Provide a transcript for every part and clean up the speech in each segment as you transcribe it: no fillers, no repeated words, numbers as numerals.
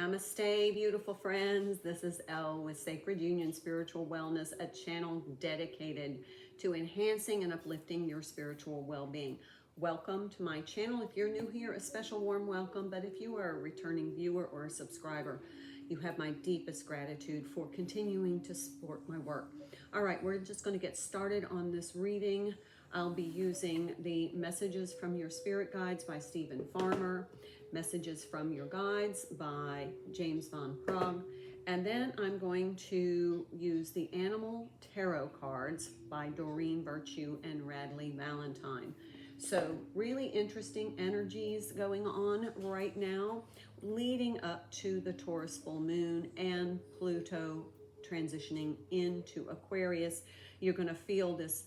Namaste, beautiful friends. This is Elle with Sacred Union Spiritual Wellness, a channel dedicated to enhancing and uplifting your spiritual well-being. Welcome to my channel. If you're new here, a special warm welcome. But if you are a returning viewer or a subscriber, you have my deepest gratitude for continuing to support my work. All right, we're just going to get started on this reading. I'll be using the Messages from Your Spirit Guides by Stephen Farmer, Messages from Your Guides by James Van Praagh, and then I'm going to use the Animal Tarot cards by Doreen Virtue and Radley Valentine. So really interesting energies going on right now, leading up to the Taurus full moon and Pluto transitioning into Aquarius. You're going to feel this,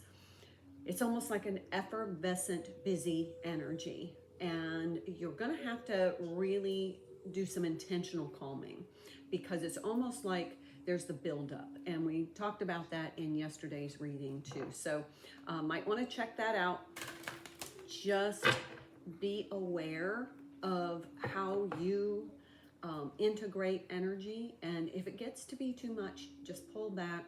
it's almost like an effervescent, busy energy. And you're going to have to really do some intentional calming because it's almost like there's the buildup. And we talked about that in yesterday's reading too. So might want to check that out. Just be aware of how you integrate energy. And if it gets to be too much, just pull back,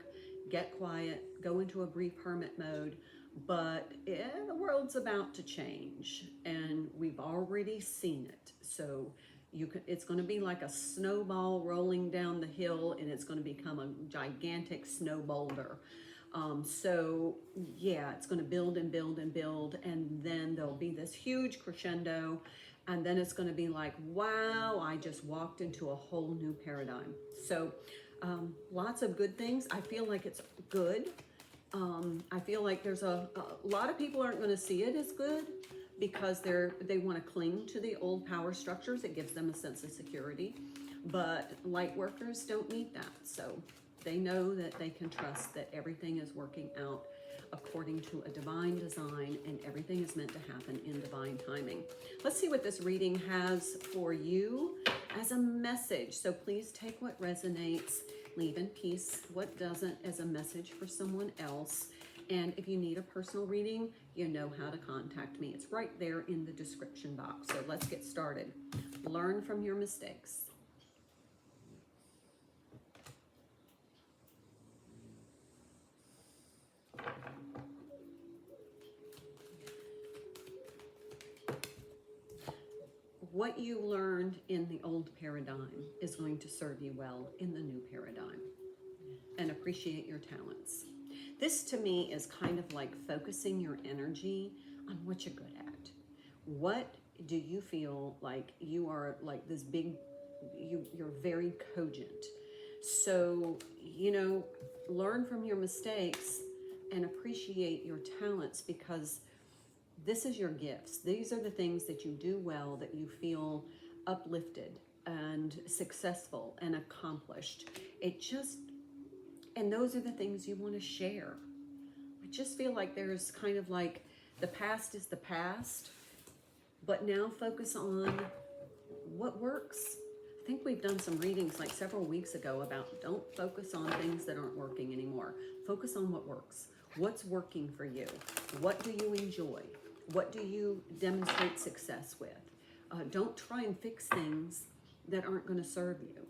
get quiet, go into a brief hermit mode. But the world's about to change and we've already seen it. So it's going to be like a snowball rolling down the hill and it's going to become a gigantic snow boulder. So yeah, it's going to build and build and build, and then there'll be this huge crescendo, and then it's going to be like, wow, I just walked into a whole new paradigm. So lots of good things. I feel like it's good. I feel like there's a lot of people aren't going to see it as good because they want to cling to the old power structures. It gives them a sense of security, but light workers don't need that. So they know that they can trust that everything is working out according to a divine design and everything is meant to happen in divine timing. Let's see what this reading has for you as a message. So please take what resonates, leave in peace what doesn't as a message for someone else. And if you need a personal reading, you know how to contact me. It's right there in the description box. So let's get started. Learn from your mistakes. What you learned in the old paradigm is going to serve you well in the new paradigm. And appreciate your talents. This to me is kind of like focusing your energy on what you're good at. What do you feel like you are like this big, you're very cogent. So, learn from your mistakes and appreciate your talents because this is your gifts. These are the things that you do well, that you feel uplifted and successful and accomplished. And those are the things you want to share. I just feel like there's kind of like the past is the past, but now focus on what works. I think we've done some readings like several weeks ago about don't focus on things that aren't working anymore. Focus on what works. What's working for you? What do you enjoy? What do you demonstrate success with? Don't try and fix things that aren't going to serve you.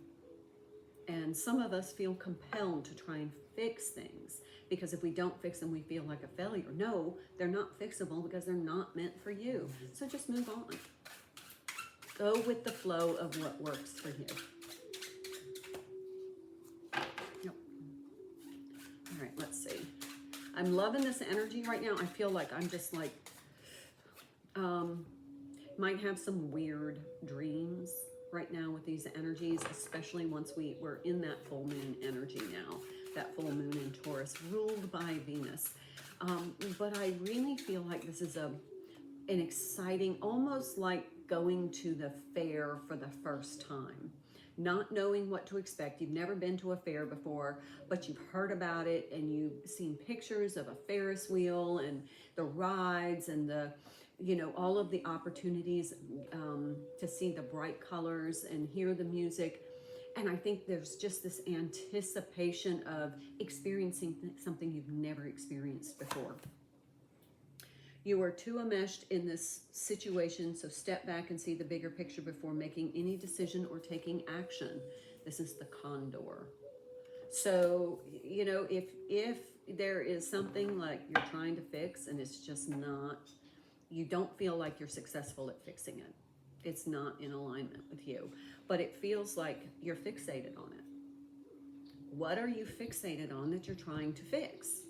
And some of us feel compelled to try and fix things because if we don't fix them, we feel like a failure. No, they're not fixable because they're not meant for you. So just move on. Go with the flow of what works for you. Yep. All right, let's see. I'm loving this energy right now. I feel like I'm just like, might have some weird dreams right now with these energies, especially once we're in that full moon energy now, that full moon in Taurus ruled by Venus. But I really feel like this is an exciting, almost like going to the fair for the first time, not knowing what to expect. You've never been to a fair before, but you've heard about it and you've seen pictures of a Ferris wheel and the rides and all of the opportunities to see the bright colors and hear the music. And I think there's just this anticipation of experiencing something you've never experienced before. You are too enmeshed in this situation, so step back and see the bigger picture before making any decision or taking action. This is the Condor. So, you know, if there is something like you're trying to fix and it's just not, you don't feel like you're successful at fixing it. It's not in alignment with you, but it feels like you're fixated on it. What are you fixated on that you're trying to fix?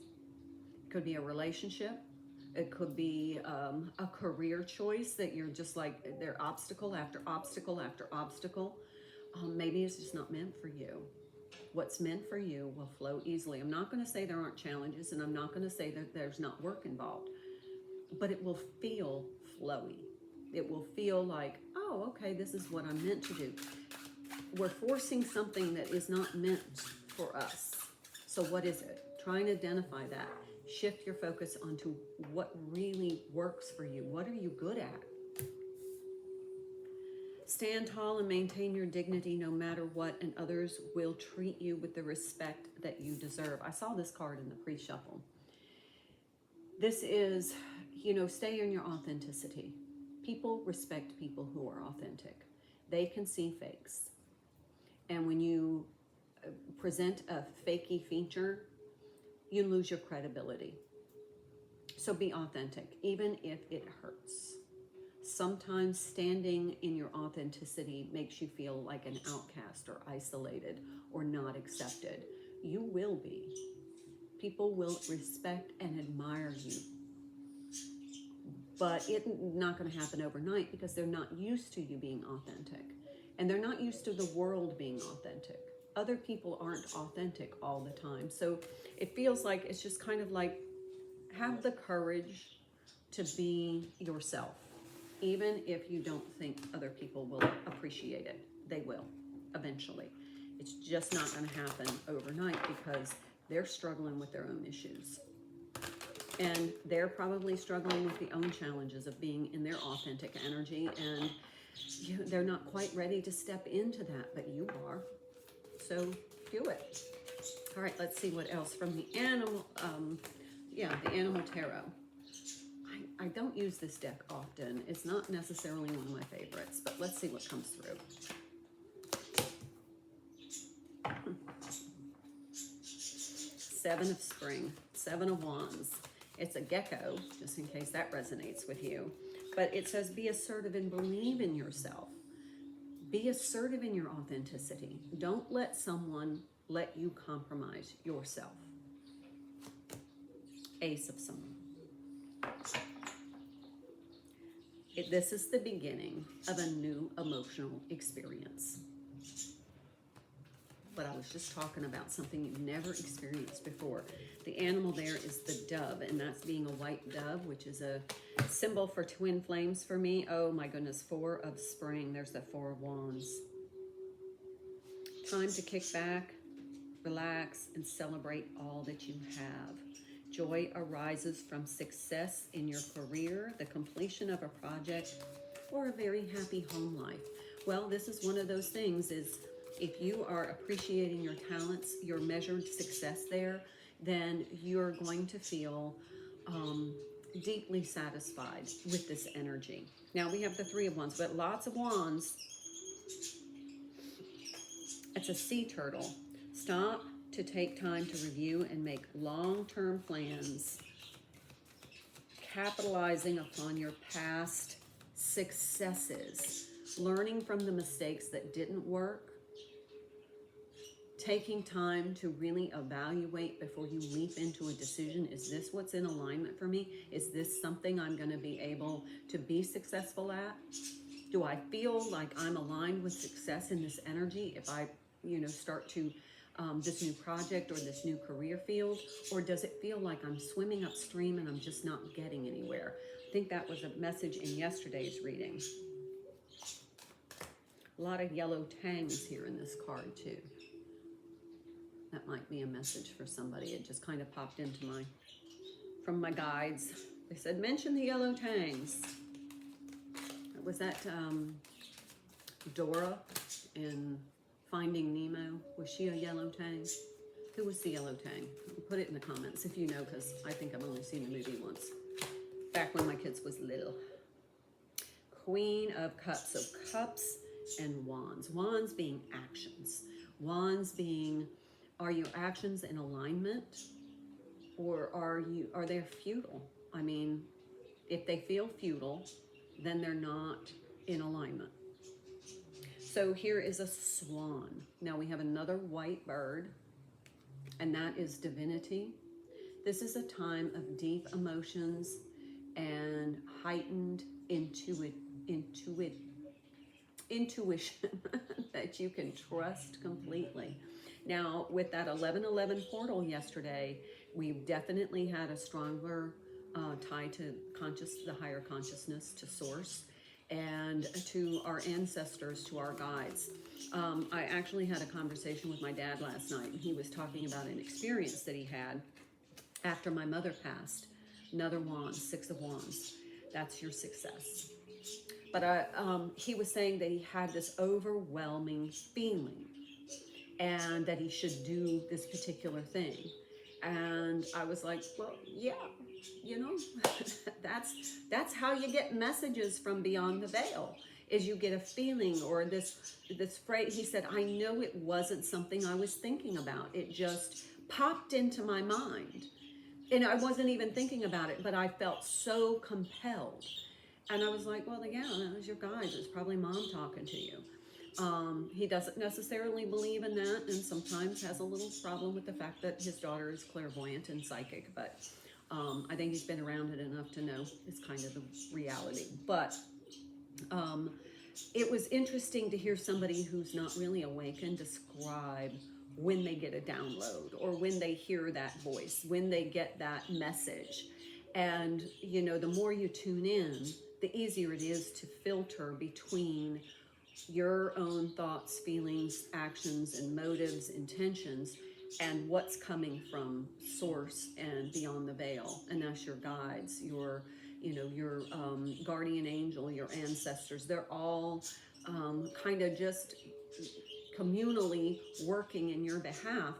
It could be a relationship. It could be a career choice that you're just like, they're obstacle after obstacle after obstacle. Maybe it's just not meant for you. What's meant for you will flow easily. I'm not going to say there aren't challenges, and I'm not going to say that there's not work involved, but it will feel flowy. It will feel like, oh, okay, this is what I'm meant to do. We're forcing something that is not meant for us. So what is it? Try and identify that. Shift your focus onto what really works for you. What are you good at? Stand tall and maintain your dignity no matter what, and others will treat you with the respect that you deserve. I saw this card in the pre-shuffle. This is, you know, stay in your authenticity. People respect people who are authentic. They can see fakes. And when you present a fakey feature, you lose your credibility. So be authentic, even if it hurts. Sometimes standing in your authenticity makes you feel like an outcast or isolated or not accepted. You will be. People will respect and admire you. But it's not going to happen overnight because they're not used to you being authentic. And they're not used to the world being authentic. Other people aren't authentic all the time. So it feels like it's just kind of like, have the courage to be yourself. Even if you don't think other people will appreciate it, they will eventually. It's just not going to happen overnight because they're struggling with their own issues. And they're probably struggling with the own challenges of being in their authentic energy, and they're not quite ready to step into that, but you are. So do it. All right, let's see what else from the animal, the Animal Tarot. I don't use this deck often. It's not necessarily one of my favorites, but let's see what comes through. Seven of Spring, Seven of Wands. It's a gecko, just in case that resonates with you. But it says be assertive and believe in yourself. Be assertive in your authenticity. Don't let someone let you compromise yourself. Ace of Swords. This is the beginning of a new emotional experience. But I was just talking about something you've never experienced before. The animal there is the dove, and that's being a white dove, which is a symbol for twin flames for me. Oh my goodness, Four of Spring. There's the Four of Wands. Time to kick back, relax, and celebrate all that you have. Joy arises from success in your career, the completion of a project, or a very happy home life. Well, this is one of those things is if you are appreciating your talents, your measured success there, then you're going to feel deeply satisfied with this energy. Now we have the Three of Wands, but lots of wands. It's a sea turtle. Stop to take time to review and make long-term plans, capitalizing upon your past successes, learning from the mistakes that didn't work, taking time to really evaluate before you leap into a decision. Is this what's in alignment for me? Is this something I'm going to be able to be successful at? Do I feel like I'm aligned with success in this energy if I, start to this new project or this new career field? Or does it feel like I'm swimming upstream and I'm just not getting anywhere? I think that was a message in yesterday's reading. A lot of yellow tangs here in this card too. That might be a message for somebody. It just kind of popped into from my guides. They said, mention the yellow tangs. Was that Dora in Finding Nemo? Was she a yellow tang? Who was the yellow tang? Put it in the comments if you know, because I think I've only seen the movie once. back when my kids was little. Queen of Cups. So cups and wands. Wands being actions. Wands being, are your actions in alignment, or are they futile? I mean, if they feel futile, then they're not in alignment. So here is a swan. Now we have another white bird, and that is divinity. This is a time of deep emotions and heightened intuition that you can trust completely. Now, with that 11:11 portal yesterday, we definitely had a stronger tie to the higher consciousness, to source, and to our ancestors, to our guides. I actually had a conversation with my dad last night, and he was talking about an experience that he had after my mother passed. Another wand, 6 of wands. That's your success. But he was saying that he had this overwhelming feeling and that he should do this particular thing. And I was like, well, yeah, you know, that's how you get messages from beyond the veil, is you get a feeling, or this phrase. He said, I know it wasn't something I was thinking about. It just popped into my mind. And I wasn't even thinking about it, but I felt so compelled. And I was like, well, yeah, that was your guides. It's probably mom talking to you. He doesn't necessarily believe in that, and sometimes has a little problem with the fact that his daughter is clairvoyant and psychic. But I think he's been around it enough to know it's kind of the reality. But it was interesting to hear somebody who's not really awakened describe when they get a download, or when they hear that voice, when they get that message. And, you know, the more you tune in, the easier it is to filter between your own thoughts, feelings, actions, and motives, intentions, and what's coming from source and beyond the veil. And that's your guides, your guardian angel, your ancestors. They're all kind of just communally working in your behalf.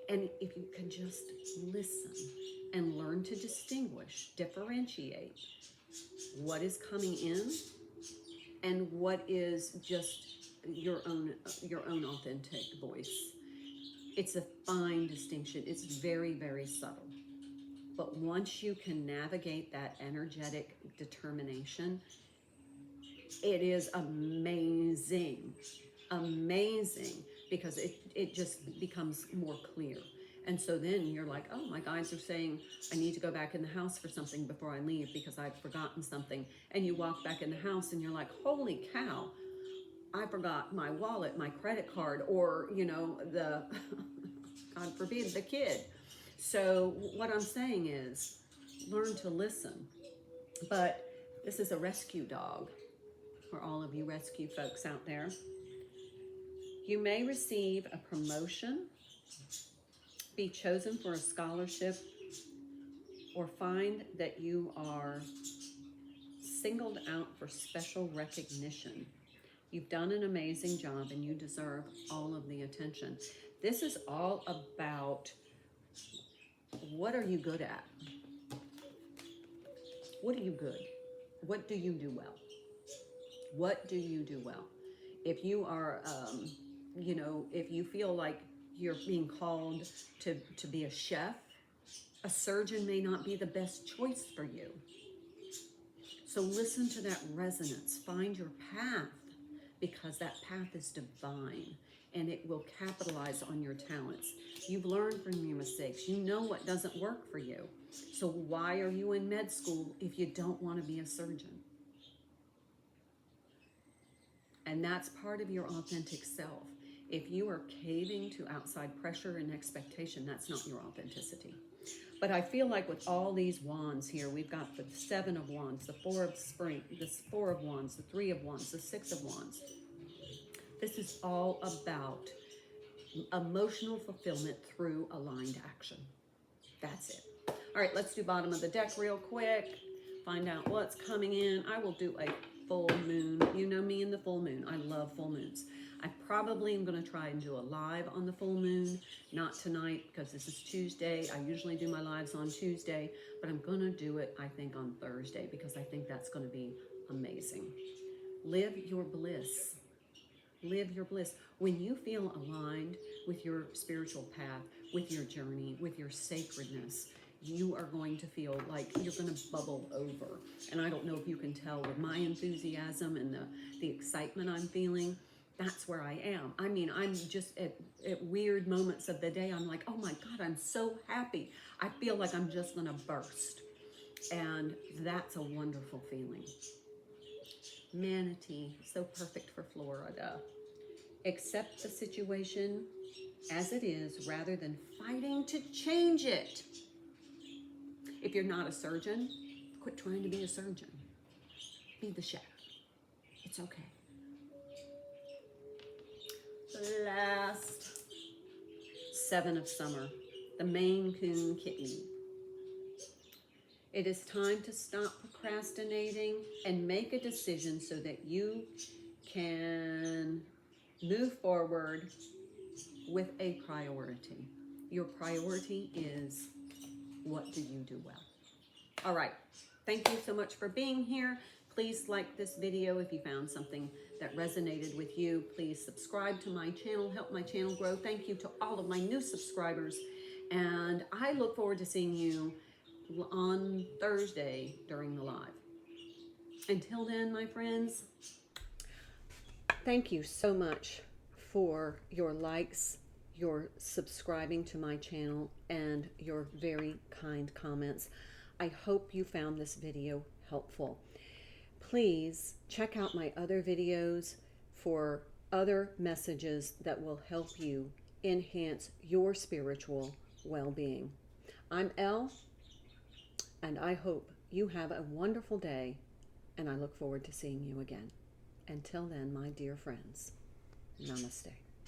And if you can just listen and learn to distinguish, differentiate what is coming in and what is just your own authentic voice. It's a fine distinction. It's very, very subtle. But once you can navigate that energetic determination, it is amazing, because it just becomes more clear. And so then you're like, oh, my guides are saying I need to go back in the house for something before I leave because I've forgotten something. And you walk back in the house and you're like, holy cow, I forgot my wallet, my credit card, or, the, God forbid, the kid. So what I'm saying is learn to listen. But this is a rescue dog for all of you rescue folks out there. You may receive a promotion, be chosen for a scholarship, or find that you are singled out for special recognition. You've done an amazing job and you deserve all of the attention. This is all about, what are you good at? What are you good? What do you do well? What do you do well? If you are, if you feel like you're being called to be a chef, a surgeon may not be the best choice for you. So listen to that resonance. Find your path, because that path is divine and it will capitalize on your talents. You've learned from your mistakes. You know what doesn't work for you. So why are you in med school if you don't want to be a surgeon? And that's part of your authentic self. If you are caving to outside pressure and expectation, that's not your authenticity. But I feel like with all these wands here, we've got the 7 of wands, the 4 of spring, the 4 of wands, the 3 of wands, the 6 of wands. This is all about emotional fulfillment through aligned action. That's it. All right, let's do bottom of the deck real quick. Find out what's coming in. I will do a full moon. You know me and the full moon. I love full moons. I probably am going to try and do a live on the full moon, not tonight because this is Tuesday. I usually do my lives on Tuesday, but I'm going to do it, I think, on Thursday because I think that's going to be amazing. Live your bliss. Live your bliss. When you feel aligned with your spiritual path, with your journey, with your sacredness, you are going to feel like you're going to bubble over. And I don't know if you can tell with my enthusiasm and the excitement I'm feeling, that's where I am. I mean, I'm just at weird moments of the day, I'm like, oh my God, I'm so happy. I feel like I'm just going to burst. And that's a wonderful feeling. Manatee, so perfect for Florida. Accept the situation as it is rather than fighting to change it. If you're not a surgeon, quit trying to be a surgeon. Be the chef. It's okay. Last, 7 of summer, the Maine Coon kitten. It is time to stop procrastinating and make a decision so that you can move forward with a priority. Your priority is, what do you do well? All right. Thank you so much for being here. Please like this video if you found something that resonated with you. Please subscribe to my channel, help my channel grow. Thank you to all of my new subscribers. And I look forward to seeing you on Thursday during the live. Until then, my friends, thank you so much for your likes, your subscribing to my channel, and your very kind comments. I hope you found this video helpful. Please check out my other videos for other messages that will help you enhance your spiritual well-being. I'm Elle, and I hope you have a wonderful day, and I look forward to seeing you again. Until then, my dear friends, namaste.